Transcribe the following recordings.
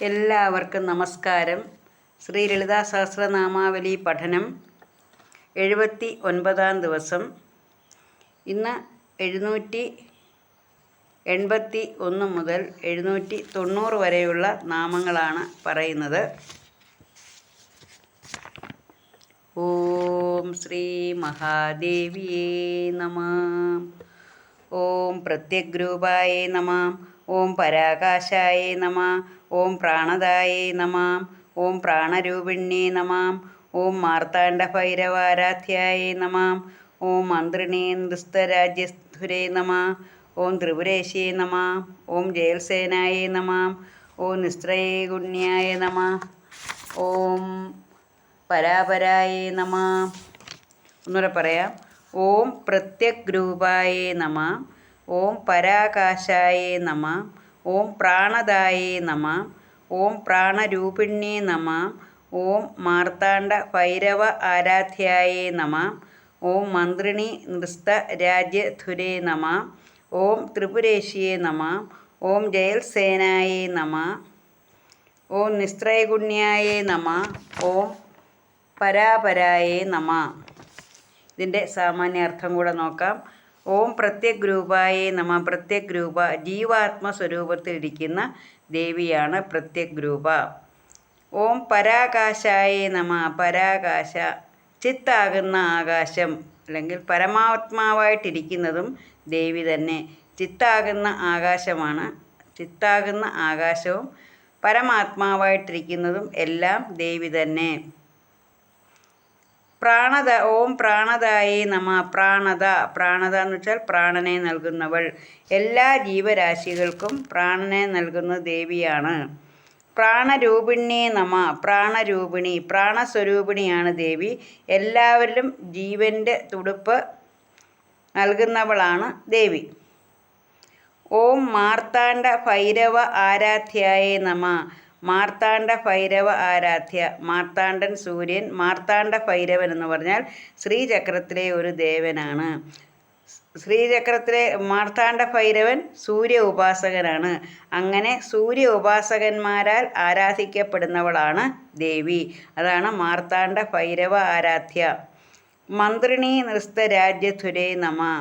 എല്ലാവർക്കും നമസ്കാരം. ശ്രീ ലളിതാ സഹസ്രനാമാവലി പഠനം 79-ാം ദിവസം. ഇന്ന് 781 മുതൽ 790 വരെയുള്ള നാമങ്ങളാണ് പറയുന്നത്. ഓം ശ്രീ മഹാദേവിയേ നമഃ. ഓം പ്രത്യഗ്രൂപായേ നമഃ. ഓം പരാകാശായേ നമഃ. ഓം പ്രാണദായേ നമഃ. ഓം പ്രാണരൂപിണ്യേ നമഃ. ഓം മാർത്താണ്ഡഭൈരവാരാധ്യായേ നമഃ. ഓം മന്ത്രിണേ നൃസ്തരാജ്യധുരേ നമഃ. ഓം ത്രിപുരേശ്യേ നമഃ. ഓം ജയൽസേനായേ നമഃ. ഓം നിസ്ത്രൈഗുണ്യായ നമഃ. ഓം പരാപരായേ നമഃ. ഒന്നുകൂടെ പറയാം. ഓം പ്രത്യഗ്രൂപായേ നമഃ. ഓം പരാകാശായേ നമഃ. ഓം പ്രാണദായേ നമഃ. ഓം പ്രാണരൂപിണ്യേ നമഃ. ഓം മാർത്താണ്ഡഭൈരവ ആരാധ്യായേ നമഃ. ഓം മന്ത്രിണി നൃസ്തരാജ്യധുരേ നമഃ. ഓം ത്രിപുരേശ്യേ നമഃ. ഓം ജയൽസേനായേ നമഃ. ഓം നിസ്ത്രൈഗുണ്യായേ നമഃ. ഓം പരാപരായേ നമഃ. ഇതിൻ്റെ സാമാന്യാർത്ഥം കൂടെ നോക്കാം. ഓം പ്രത്യഗ്രൂപായേ നമഃ. പ്രത്യഗ്രൂപ ജീവാത്മസ്വരൂപത്തിലിരിക്കുന്ന ദേവിയാണ് പ്രത്യഗ്രൂപ. ഓം പരാകാശായേ നമഃ. പരാകാശ ചിത്താകുന്ന ആകാശം, അല്ലെങ്കിൽ പരമാത്മാവായിട്ടിരിക്കുന്നതും ദേവി തന്നെ. ചിത്താകുന്ന ആകാശമാണ്. ചിത്താകുന്ന ആകാശവും പരമാത്മാവായിട്ടിരിക്കുന്നതും എല്ലാം ദേവി തന്നെ. ഓം പ്രാണദായേ നമഃ. പ്രാണത എന്ന് വെച്ചാൽ പ്രാണനെ നൽകുന്നവൾ. എല്ലാ ജീവരാശികൾക്കും പ്രാണനെ നൽകുന്ന ദേവിയാണ്. പ്രാണരൂപിണ്യേ നമഃ. പ്രാണരൂപിണി, പ്രാണസ്വരൂപിണിയാണ് ദേവി. എല്ലാവരിലും ജീവൻ്റെ തുടിപ്പ് നൽകുന്നവളാണ് ദേവി. ഓം മാർത്താണ്ഡഭൈരവ ആരാധ്യായേ നമഃ. മാർത്താണ്ഡഭൈരവ ആരാധ്യ, മാർത്താണ്ഡൻ സൂര്യൻ, മാർത്താണ്ഡഭൈരവൻ എന്ന് പറഞ്ഞാൽ ശ്രീചക്രത്തിലെ ഒരു ദേവനാണ്. ശ്രീചക്രത്തിലെ മാർത്താണ്ഡഭൈരവൻ സൂര്യ ഉപാസകനാണ്. അങ്ങനെ സൂര്യ ഉപാസകന്മാരാൽ ആരാധിക്കപ്പെടുന്നവളാണ് ദേവി. അതാണ് മാർത്താണ്ഡഭൈരവ ആരാധ്യ. മന്ത്രിണീ നൃസ്തരാജ്യധുരേ നമഃ.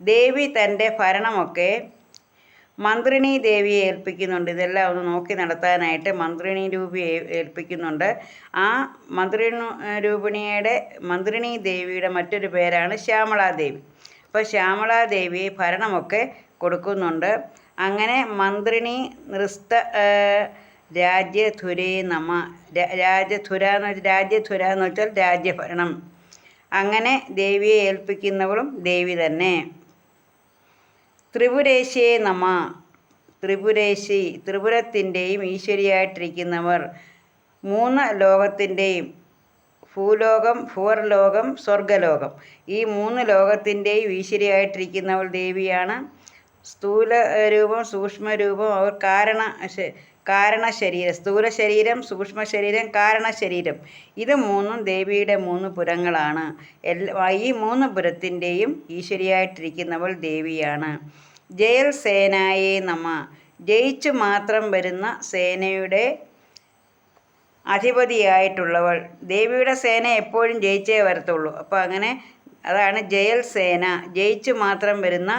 ദേവി തൻ്റെ ഭരണമൊക്കെ മന്ത്രിണീ ദേവിയെ ഏൽപ്പിക്കുന്നുണ്ട്. ഇതെല്ലാം ഒന്ന് നോക്കി നടത്താനായിട്ട് മന്ത്രിണീ രൂപിയെ ഏൽപ്പിക്കുന്നുണ്ട്. ആ മന്ത്രിണീ ദേവിയുടെ മറ്റൊരു പേരാണ് ശ്യാമളാദേവി. അപ്പോൾ ശ്യാമളാദേവിയെ ഭരണമൊക്കെ കൊടുക്കുന്നുണ്ട്. അങ്ങനെ മന്ത്രിണീ നൃസ്ത രാജ്യധുരേ നമഃ. രാജ്യധുര എന്ന് വെച്ചാൽ രാജ്യഭരണം. അങ്ങനെ ദേവിയെ ഏൽപ്പിക്കുന്നവളും ദേവി തന്നെ. ത്രിപുരേശ്യേ നമഃ. ത്രിപുരേശി, ത്രിപുരത്തിൻ്റെയും ഈശ്വരിയായിട്ടിരിക്കുന്നവർ. 3 ലോകത്തിൻ്റെയും, ഭൂലോകം, ഭുവർലോകം, സ്വർഗലോകം, ഈ 3 ലോകത്തിൻ്റെയും ഈശ്വരിയായിട്ടിരിക്കുന്നവൾ ദേവിയാണ്. സ്ഥൂല രൂപം, സൂക്ഷ്മരൂപം, അവർ കാരണശരീരം, സ്ഥൂല ശരീരം, സൂക്ഷ്മ ശരീരം, കാരണശരീരം, ഇത് 3ഉം ദേവിയുടെ 3 പുരങ്ങളാണ്. ഈ 3 പുരത്തിൻ്റെയും ഈശ്വരിയായിട്ടിരിക്കുന്നവൾ ദേവിയാണ്. ജയൽസേനായേ നമഃ. ജയിച്ചു മാത്രം വരുന്ന സേനയുടെ അധിപതിയായിട്ടുള്ളവൾ. ദേവിയുടെ സേന എപ്പോഴും ജയിച്ചേ വരത്തുള്ളൂ. അപ്പോൾ അങ്ങനെ അതാണ് ജയൽസേന. ജയിച്ചു മാത്രം വരുന്ന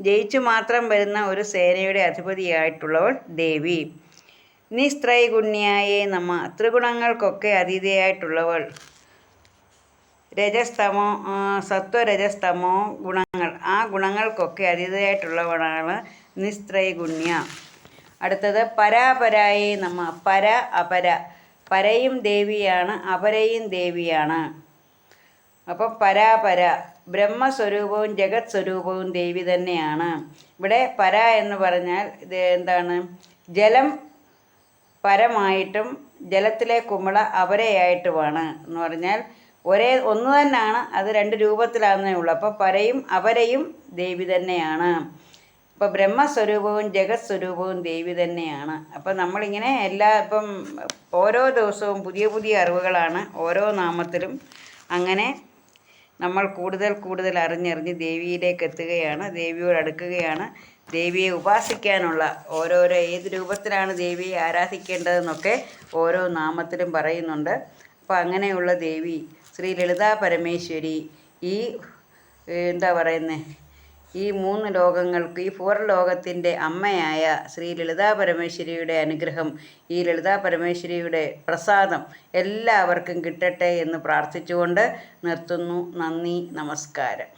ജയിച്ചു മാത്രം വരുന്ന ഒരു സേനയുടെ അധിപതിയായിട്ടുള്ളവൾ ദേവി. നിസ്ത്രൈഗുണ്യായേ നമഃ. ത്രിഗുണങ്ങൾക്കൊക്കെ അതീതയായിട്ടുള്ളവൾ. രജസ്തമോ, സത്വരജസ്തമോ ഗുണങ്ങൾ, ആ ഗുണങ്ങൾക്കൊക്കെ അതീതയായിട്ടുള്ളവളാണ് നിസ്ത്രൈഗുണ്യ. അടുത്തത് പരാപരായേ നമഃ. പര അപര, പരയും ദേവിയാണ്, അപരയും ദേവിയാണ്. അപ്പോൾ പരാപര, ബ്രഹ്മസ്വരൂപവും ജഗത് സ്വരൂപവും ദേവി തന്നെയാണ്. ഇവിടെ പര എന്ന് പറഞ്ഞാൽ ഇത് എന്താണ്? ജലം പരമായിട്ടും ജലത്തിലെ കുമിള അപരയായിട്ടുമാണ് എന്ന് പറഞ്ഞാൽ ഒന്ന് തന്നെയാണ്, അത് 2 രൂപത്തിലാണെന്നേ ഉള്ളൂ. അപ്പോൾ പരയും അപരയും ദേവി തന്നെയാണ്. അപ്പോൾ ബ്രഹ്മസ്വരൂപവും ജഗത് സ്വരൂപവും ദേവി തന്നെയാണ്. അപ്പോൾ നമ്മളിങ്ങനെ ഇപ്പം ഓരോ ദിവസവും പുതിയ പുതിയ അറിവുകളാണ് ഓരോ നാമത്തിലും. അങ്ങനെ നമ്മൾ കൂടുതൽ അറിഞ്ഞറിഞ്ഞ് ദേവിയിലേക്ക് എത്തുകയാണ്, ദേവിയോട് അടുക്കുകയാണ്. ദേവിയെ ഉപാസിക്കാനുള്ള ഓരോരോ ഏത് രൂപത്തിലാണ് ദേവിയെ ആരാധിക്കേണ്ടതെന്നൊക്കെ ഓരോ നാമത്തിലും പറയുന്നുണ്ട്. അപ്പോൾ അങ്ങനെയുള്ള ദേവി ശ്രീ ലളിതാ പരമേശ്വരി ഈ എന്താ പറയുന്നത്, ഈ 3 ലോകങ്ങൾക്ക്, ഈ ഭൂവർലോകത്തിൻ്റെ അമ്മയായ ശ്രീ ലളിതാ പരമേശ്വരിയുടെ അനുഗ്രഹം, ഈ ലളിതാ പരമേശ്വരിയുടെ പ്രസാദം എല്ലാവർക്കും കിട്ടട്ടെ എന്ന് പ്രാർത്ഥിച്ചുകൊണ്ട് നിർത്തുന്നു. നന്ദി, നമസ്കാരം.